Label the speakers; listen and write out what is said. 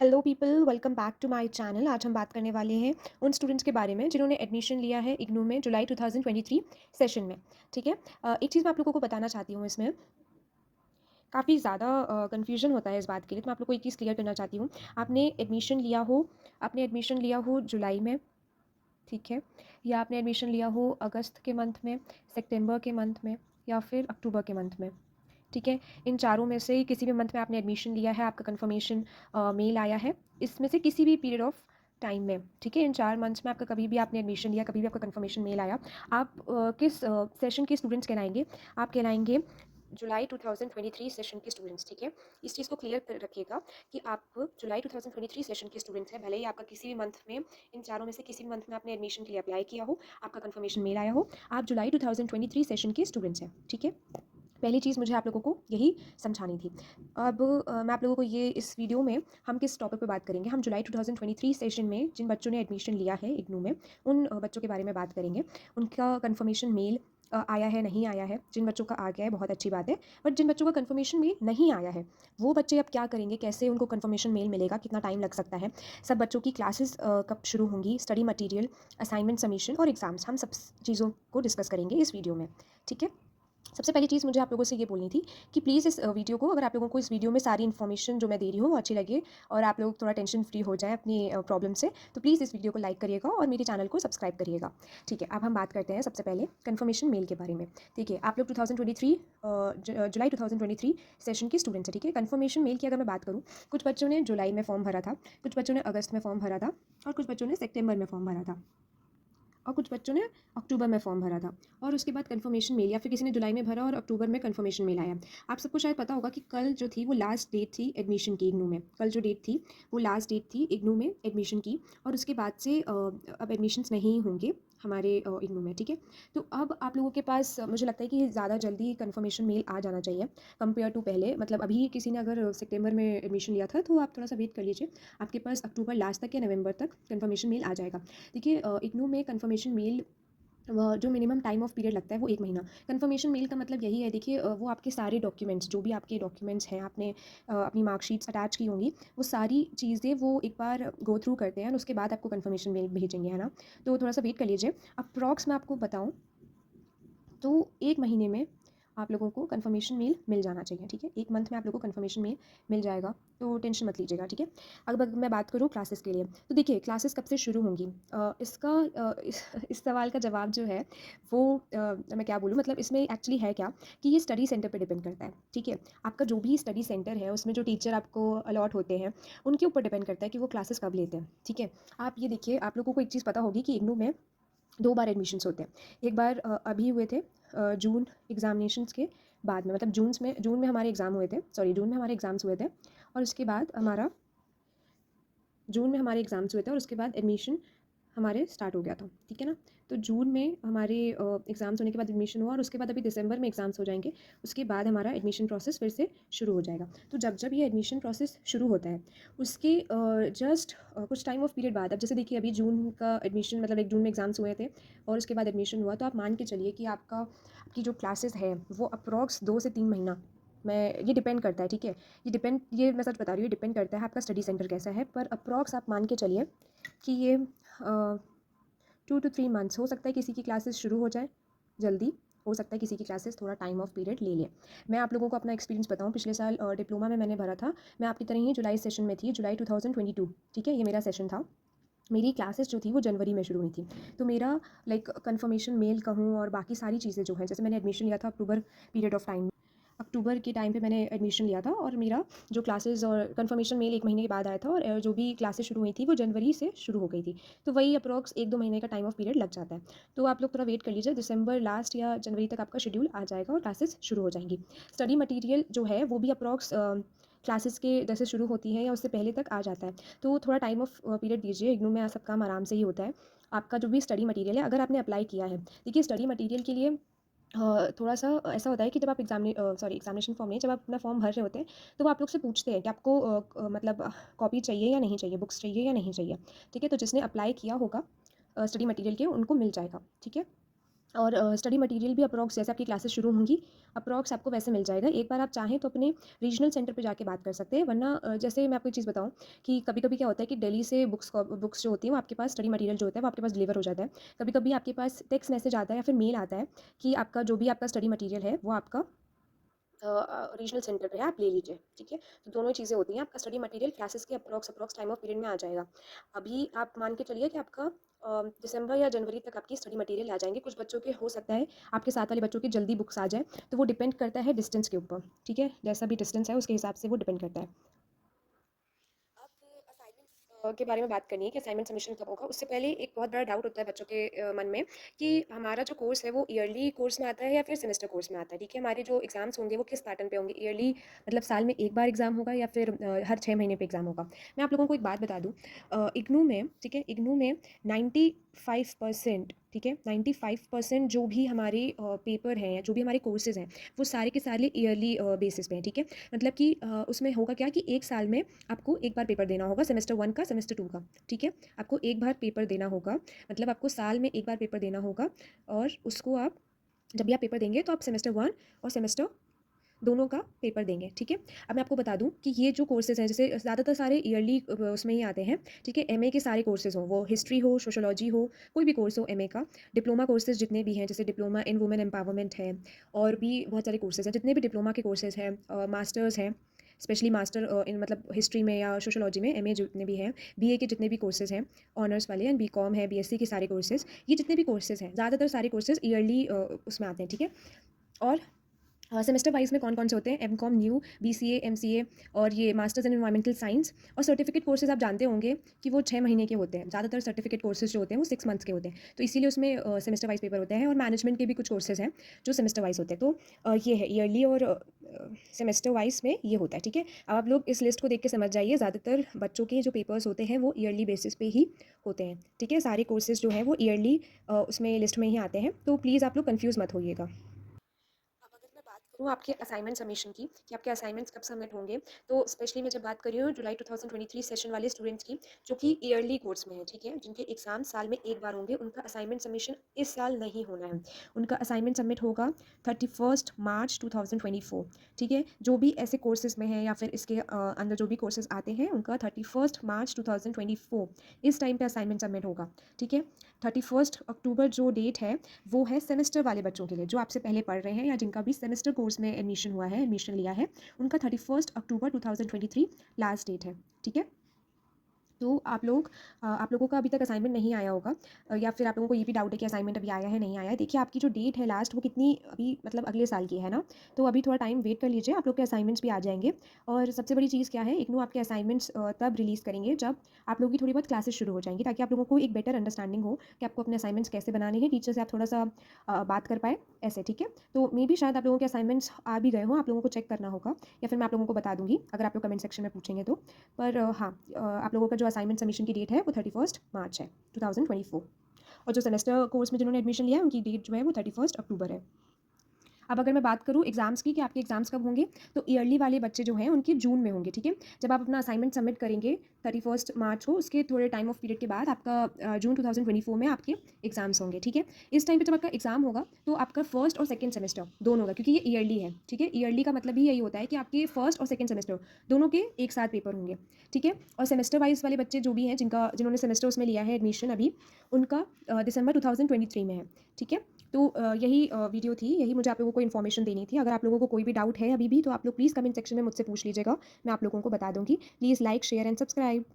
Speaker 1: Hello people, welcome back to my channel. आज हम बात करने वाले हैं उन स्टूडेंट्स के बारे में जिन्होंने एडमिशन लिया है इग्नू में जुलाई 2023 सेशन में। ठीक है। एक चीज़ मैं आप लोगों को बताना चाहती हूँ, इसमें काफ़ी ज़्यादा कन्फ्यूजन होता है इस बात के लिए, तो मैं आप लोगों को एक चीज़ क्लियर करना चाहती हूँ। आपने एडमिशन लिया हो जुलाई में, ठीक है, या आपने एडमिशन लिया हो अगस्त के मंथ में, सितंबर के मंथ में, या फिर अक्टूबर के मंथ में। ठीक है। इन चारों में से किसी भी मंथ में आपने एडमिशन लिया है, आपका कंफर्मेशन मेल आया है, इसमें से किसी भी पीरियड ऑफ टाइम में। ठीक है। इन 4 मंथ्स में आपका कभी भी आपने एडमिशन लिया, कभी भी आपका कंफर्मेशन मेल आया, आप किस सेशन के स्टूडेंट्स कहलाएंगे? आप कहलाएंगे जुलाई 2023 सेशन के स्टूडेंट्स। ठीक है। इस चीज़ को क्लियर कर रखिएगा कि आप जुलाई 2023 सेशन के स्टूडेंट्स हैं, भले ही आपका किसी भी मंथ में, इन चारों में से किसी भी मंथ में आपने एडमिशन के लिए अप्लाई किया हो, आपका कंफर्मेशन मेल आया हो, आप जुलाई 2023 सेशन के स्टूडेंट्स हैं। ठीक है। पहली चीज़ मुझे आप लोगों को यही समझानी थी। अब मैं आप लोगों को ये इस वीडियो में हम किस टॉपिक पे बात करेंगे, हम जुलाई 2023 सेशन में जिन बच्चों ने एडमिशन लिया है इग्नू में, उन बच्चों के बारे में बात करेंगे। उनका कंफर्मेशन मेल आया है, नहीं आया है। जिन बच्चों का आ गया है बहुत अच्छी बात है, बट जिन बच्चों का कंफर्मेशन मेल नहीं आया है, वो बच्चे अब क्या करेंगे, कैसे उनको कंफर्मेशन मेल मिलेगा, कितना टाइम लग सकता है, सब बच्चों की क्लासेस कब शुरू होंगी, स्टडी मटीरियल, असाइनमेंट सबमिशन और एग्ज़ाम्स, हम सब चीज़ों को डिस्कस करेंगे इस वीडियो में। ठीक है। सबसे पहली चीज़ मुझे आप लोगों से ये बोलनी थी कि प्लीज़ इस वीडियो को, अगर आप लोगों को इस वीडियो में सारी इन्फॉर्मेशन जो मैं दे रही हूँ वो अच्छी लगे और आप लोग थोड़ा टेंशन फ्री हो जाएँ अपनी प्रॉब्लम से, तो प्लीज़ इस वीडियो को लाइक करिएगा और मेरे चैनल को सब्सक्राइब करिएगा। ठीक है। अब हम बात करते हैं सबसे पहले कन्फर्मेशन मेल के बारे में। ठीक है। आप लोग 2023 जुलाई 2023 सेशन के स्टूडेंट्स हैं। ठीक है। कन्फर्मेशन मेल की अगर मैं बात करूँ, कुछ बच्चों ने जुलाई में फॉर्म भरा था, कुछ बच्चों ने अगस्त में फॉर्म भरा था, और कुछ बच्चों ने सितंबर में फॉर्म भरा था, और कुछ बच्चों ने अक्टूबर में फॉर्म भरा था, और उसके बाद कंफर्मेशन मेल, या फिर किसी ने जुलाई में भरा और अक्टूबर में कंफर्मेशन मेल आया। आप सबको शायद पता होगा कि कल जो थी वो लास्ट डेट थी एडमिशन की इग्नू में। कल जो डेट थी वो लास्ट डेट थी इग्नू में एडमिशन की, और उसके बाद से अब एडमिशन्स नहीं होंगे हमारे इग्नू में। ठीक है। तो अब आप लोगों के पास मुझे लगता है कि ज़्यादा जल्दी कंफर्मेशन मेल आ जाना चाहिए कंपेयर टू पहले। मतलब अभी किसी ने अगर सितंबर में एडमिशन लिया था तो आप थोड़ा सा वेट कर लीजिए, आपके पास अक्टूबर लास्ट तक या नवंबर तक कंफर्मेशन मेल आ जाएगा। देखिए, इग्नू में कंफर्मेशन मेल जो मिनिमम टाइम ऑफ पीरियड लगता है वो 1 महीना। कंफर्मेशन मेल का मतलब यही है, देखिए, वो आपके सारे डॉक्यूमेंट्स, जो भी आपके डॉक्यूमेंट्स हैं, आपने अपनी मार्कशीट्स अटैच की होंगी, वो सारी चीज़ें वो एक बार गो थ्रू करते हैं और उसके बाद आपको कंफर्मेशन मेल भेजेंगे, है ना। तो थोड़ा सा वेट कर लीजिए। अप्रॉक्स मैं आपको बताऊँ तो 1 महीने में आप लोगों को कंफर्मेशन मेल मिल जाना चाहिए। ठीक है। 1 मंथ में आप लोगों को कंफर्मेशन मेल मिल जाएगा, तो टेंशन मत लीजिएगा। ठीक है। अब अगर मैं बात करूँ क्लासेस के लिए, तो देखिए क्लासेस कब से शुरू होंगी, इसका इस सवाल का जवाब जो है वो मैं क्या बोलूँ, मतलब इसमें एक्चुअली है क्या कि ये स्टडी सेंटर पे डिपेंड करता है। ठीक है। आपका जो भी स्टडी सेंटर है उसमें जो टीचर आपको अलॉट होते हैं उनके ऊपर डिपेंड करता है कि वो क्लासेस कब लेते हैं। ठीक है। आप ये देखिए, आप लोगों को एक चीज़ पता होगी कि इग्नू में 2 बार एडमिशन्स होते हैं। एक बार अभी हुए थे जून एग्ज़ामिनेशंस के बाद में, मतलब जून में हमारे एग्ज़ाम हुए थे, सॉरी जून में हमारे एग्ज़ाम्स हुए थे, और उसके बाद हमारा जून में हमारे एग्ज़ाम्स हुए थे और उसके बाद एडमिशन हमारे स्टार्ट हो गया था। ठीक है ना। तो जून में हमारे एग्ज़ाम्स होने के बाद एडमिशन हुआ, और उसके बाद अभी दिसंबर में एग्ज़ाम्स हो जाएंगे, उसके बाद हमारा एडमिशन प्रोसेस फिर से शुरू हो जाएगा। तो जब जब ये एडमिशन प्रोसेस शुरू होता है उसके जस्ट कुछ टाइम ऑफ पीरियड बाद, अब जैसे देखिए अभी जून का एडमिशन, मतलब 1 जून में एग्ज़ाम्स हुए थे और उसके बाद एडमिशन हुआ, तो आप मान के चलिए कि आपकी जो क्लासेस है वो अप्रॉक्स 2 से 3 महीना मैं, ये डिपेंड करता है। ठीक है। ये मैं सच बता रही हूँ, ये डिपेंड करता है आपका स्टडी सेंटर कैसा है, पर अप्रॉक्स आप मान के चलिए कि ये 2 to 3 मंथ्स, हो सकता है किसी की क्लासेस शुरू हो जाए जल्दी, हो सकता है किसी की क्लासेस थोड़ा टाइम ऑफ पीरियड ले लें। मैं आप लोगों को अपना एक्सपीरियंस बताऊं, पिछले साल डिप्लोमा में मैंने भरा था, मैं आपकी तरह ही जुलाई सेशन में थी, जुलाई 2022। ठीक है। ये मेरा सेशन था। मेरी क्लासेस जो थी वो जनवरी में शुरू हुई थी। तो मेरा लाइक कंफर्मेशन मेल कहूँ और बाकी सारी चीज़ें जो हैं, जैसे मैंने एडमिशन लिया था अक्टूबर पीरियड ऑफ टाइम, अक्टूबर के टाइम पे मैंने एडमिशन लिया था, और मेरा जो क्लासेस और कंफर्मेशन मेल 1 महीने के बाद आया था, और जो भी क्लासेस शुरू हुई थी वो जनवरी से शुरू हो गई थी। तो वही अप्रॉक्स 1-2 महीने का टाइम ऑफ पीरियड लग जाता है। तो आप लोग थोड़ा वेट कर लीजिए, दिसंबर लास्ट या जनवरी तक आपका शेड्यूल आ जाएगा और क्लासेस शुरू हो जाएंगी। स्टडी मटीरियल जो है वो भी अप्रॉक्स क्लासेस के जैसे शुरू होती है या उससे पहले तक आ जाता है। तो थोड़ा टाइम ऑफ पीरियड दीजिए, इग्नू में सब काम आराम से ही होता है। आपका जो भी स्टडी मटीरियल है, अगर आपने अप्लाई किया है, देखिए स्टडी मटीरियल के लिए थोड़ा-सा ऐसा होता है कि जब आप एग्ज़ामिनेशन फ़ॉर्म नहीं, जब आप अपना फ़ॉर्म भर रहे होते हैं, तो वो आप लोग से पूछते हैं कि आपको मतलब कॉपी चाहिए या नहीं चाहिए, बुक्स चाहिए या नहीं चाहिए। ठीक है। तो जिसने अप्लाई किया होगा स्टडी मटीरियल के, उनको मिल जाएगा। ठीक है। और स्टडी मटेरियल भी अप्रॉक्स जैसे आपकी क्लासेस शुरू होंगी अप्रॉक्स आपको वैसे मिल जाएगा। एक बार आप चाहें तो अपने रीजनल सेंटर पे जाके बात कर सकते हैं, वरना जैसे मैं आपको एक चीज़ बताऊँ कि कभी-कभी क्या होता है कि दिल्ली से बुक्स जो होती हैं वो आपके पास स्टडी मटेरियल जो होता है वो आपके पास डिलीवर हो जाता है। कभी-कभी आपके पास टेक्स्ट मैसेज आता है या फिर मेल आता है कि आपका जो भी आपका स्टडी मटेरियल है वो आपका रीजनल सेंटर पे है, आप ले लीजिए, ठीक है? तो दोनों चीज़ें होती हैं, आपका स्टडी मटेरियल क्लासेस के अप्रॉक्स टाइम ऑफ पीरियड में आ जाएगा। अभी आप मान के चलिए कि आपका दिसंबर या जनवरी तक आपकी स्टडी मटेरियल आ जाएँगे। कुछ बच्चों के हो सकता है, आपके साथ वाले बच्चों की जल्दी बुक्स आ जाएँ, तो वो डिपेंड करता है डिस्टेंस के ऊपर, ठीक है? जैसा भी डिस्टेंस है उसके हिसाब से वो डिपेंड करता है। अब असाइनमेंट्स के बारे में बात करनी है कि असाइनमेंट सबमिशन कब होगा। उससे पहले एक बहुत बड़ा डाउट होता है बच्चों के मन में कि हमारा जो कोर्स है वो ईयरली कोर्स में आता है या फिर सेमेस्टर कोर्स में आता है, ठीक है? हमारे जो एग्ज़ाम्स होंगे वो किस पैटर्न पे होंगे? ईयरली मतलब साल में एक बार एग्ज़ाम होगा या फिर हर 6 महीने पे एग्ज़ाम होगा? मैं आप लोगों को एक बात बता दूँ, इग्नू में, ठीक है? इग्नू में 95% ठीक है? 95% जो भी हमारे पेपर हैं, जो भी हमारे कोर्सेज़ हैं, वो सारे के सारे ईयरली बेसिस पे हैं, ठीक है? मतलब कि उसमें होगा क्या कि 1 साल में आपको एक बार पेपर देना होगा, सेमेस्टर 1 का, सेमेस्टर 2 का, ठीक है? आपको एक बार पेपर देना होगा, मतलब आपको साल में एक बार पेपर देना होगा और उसको आप जब भी आप पेपर देंगे तो आप सेमेस्टर 1 और सेमेस्टर दोनों का पेपर देंगे, ठीक है? अब मैं आपको बता दूँ कि ये जो कोर्सेज़ हैं, जैसे ज़्यादातर सारे ईयरली उसमें ही आते हैं, ठीक है? एमए के सारे कोर्सेज़ हों, वो हिस्ट्री हो, सोशियोलॉजी हो, कोई भी कोर्स हो एमए का, डिप्लोमा कोर्सेज़ जितने भी हैं, जैसे डिप्लोमा इन वुमेन एम्पावरमेंट है और भी बहुत सारे कोर्सेज़ हैं, जितने भी डिप्लोमा के कोर्सेज़ हैं, मास्टर्स हैं, स्पेशली मास्टर इन मतलब हिस्ट्री में या सोशियोलॉजी में, एमए जितने भी हैं, बीए के जितने भी कोर्सेज़ हैं, ऑनर्स वाले एंड बीकॉम है, बीएससी के सारे कोर्सेज़, ये जितने भी कोर्सेज़ हैं, ज़्यादातर सारे कोर्सेज़ ईयरली उसमें आते हैं, ठीक है? और सेमेस्टर वाइज में कौन-कौन से होते हैं? एमकॉम न्यू, बीसीए, एमसीए और ये मास्टर्स इन एनवायरमेंटल साइंस और सर्टिफिकेट कोर्सेज़ आप जानते होंगे कि वो 6 महीने के होते हैं। ज़्यादातर सर्टिफिकेट कोर्सेज़ जो होते हैं वो 6 मंथ्स के होते हैं। तो इसीलिए उसमें सेमेस्टर वाइज़ पेपर होते हैं और मैनेजमेंट के भी कुछ कोर्सेज़ हैं जो सेमेस्टर वाइज़ होते हैं। तो ये है ईयरली और सेमेस्टर वाइज़ में ये होता है, ठीक है? अब आप लोग इस लिस्ट को देख के समझ जाइए, ज़्यादातर बच्चों के जो पेपर्स होते हैं वो ईयरली बेसिस पे ही होते हैं, ठीक है? सारे कोर्सेज़ जो हैं वो ईयरली उसमें लिस्ट में ही आते हैं। तो प्लीज़ आप लोग कन्फ्यूज़ मत होइएगा। अब अगर मैं बात करूँ आपके असाइनमेंट सबमिशन की कि आपके असाइनमेंट्स कब सबमिट होंगे, तो स्पेशली मैं जब बात कर रही हूँ जुलाई 2023 सेशन वाले स्टूडेंट्स की, जो कि ईयरली कोर्स में है, ठीक है? जिनके एग्ज़ाम साल में एक बार होंगे, उनका असाइनमेंट सबमिशन इस साल नहीं होना है। उनका असाइनमेंट सबमिट होगा 31 मार्च 2024, ठीक है? जो भी ऐसे कोर्सेज़ में हैं या फिर इसके अंदर जो भी कोर्सेज़ आते हैं, उनका 31 मार्च 2024 इस टाइम पे असाइनमेंट सबमिट होगा, ठीक है? 31 अक्टूबर जो डेट है वो है सेमेस्टर वाले बच्चों के लिए, जो आपसे पहले पढ़ रहे हैं या जिनका भी सेमेस्टर कोर्स में एडमिशन हुआ है, एडमिशन लिया है, उनका 31 अक्टूबर 2023 लास्ट डेट है, ठीक है? तो आप लोगों का अभी तक असाइनमेंट नहीं आया होगा, या फिर आप लोगों को ये भी डाउट है कि असाइनमेंट अभी आया है नहीं आया है। देखिए आपकी जो डेट है लास्ट वो कितनी अभी मतलब अगले साल की है ना, तो अभी थोड़ा टाइम वेट कर लीजिए, आप लोग के असाइनमेंट्स भी आ जाएंगे। और सबसे बड़ी चीज़ क्या है, इग्नू आपके असाइनमेंट्स तब रिलीज़ करेंगे जब आप लोगों की थोड़ी बहुत क्लासेस शुरू हो जाएंगी, ताकि आप लोगों को एक बेटर अंडरस्टैंडिंग हो कि आपको अपने असाइनमेंट्स कैसे बनाने हैं, टीचर से आप थोड़ा सा बात कर पाए ऐसे, ठीक है? तो मे बी शायद आप लोगों के असाइनमेंट्स आ भी गए हों, आप लोगों को चेक करना होगा या फिर मैं आप लोगों को बता दूंगी अगर आप लोग कमेंट सेक्शन में पूछेंगे तो। पर हाँ, आप लोगों का जो असाइनमेंट सबमिशन की डेट है वो 31 मार्च है 2024, और जो सेमेस्टर कोर्स में जिन्होंने एडमिशन लिया है उनकी डेट जो है वो 31 अक्टूबर है। अब अगर मैं बात करूँ एग्ज़ाम्स की कि आपके एग्ज़ाम्स कब होंगे, तो ईयरली वाले बच्चे जो हैं उनके जून में होंगे, ठीक है? जब आप अपना असाइनमेंट सबमिट करेंगे 31 मार्च को, उसके थोड़े टाइम ऑफ पीरियड के बाद आपका जून 2024 में आपके एग्ज़ाम्स होंगे, ठीक है? इस टाइम पे जब आपका एग्ज़ाम होगा तो आपका फर्स्ट और सेकंड सेमेस्टर दोनों होगा, क्योंकि ये ईयरली है, ठीक है? ईयरली का मतलब ही यही होता है कि आपके फर्स्ट और सेकंड सेमेस्टर दोनों के एक साथ पेपर होंगे, ठीक है? और सेमेस्टर वाइज़ वाले बच्चे जो भी हैं जिन्होंने सेमेस्टर उसमें लिया है एडमिशन अभी, उनका दिसंबर 2023 में है, ठीक है? तो यही वीडियो थी, यही मुझे आप लोगों को इन्फॉर्मेशन देनी थी। अगर आप लोगों को कोई भी डाउट है अभी भी तो आप लोग प्लीज़ कमेंट सेक्शन में मुझसे पूछ लीजिएगा, मैं आप लोगों को बता दूँगी। Please like, share and subscribe.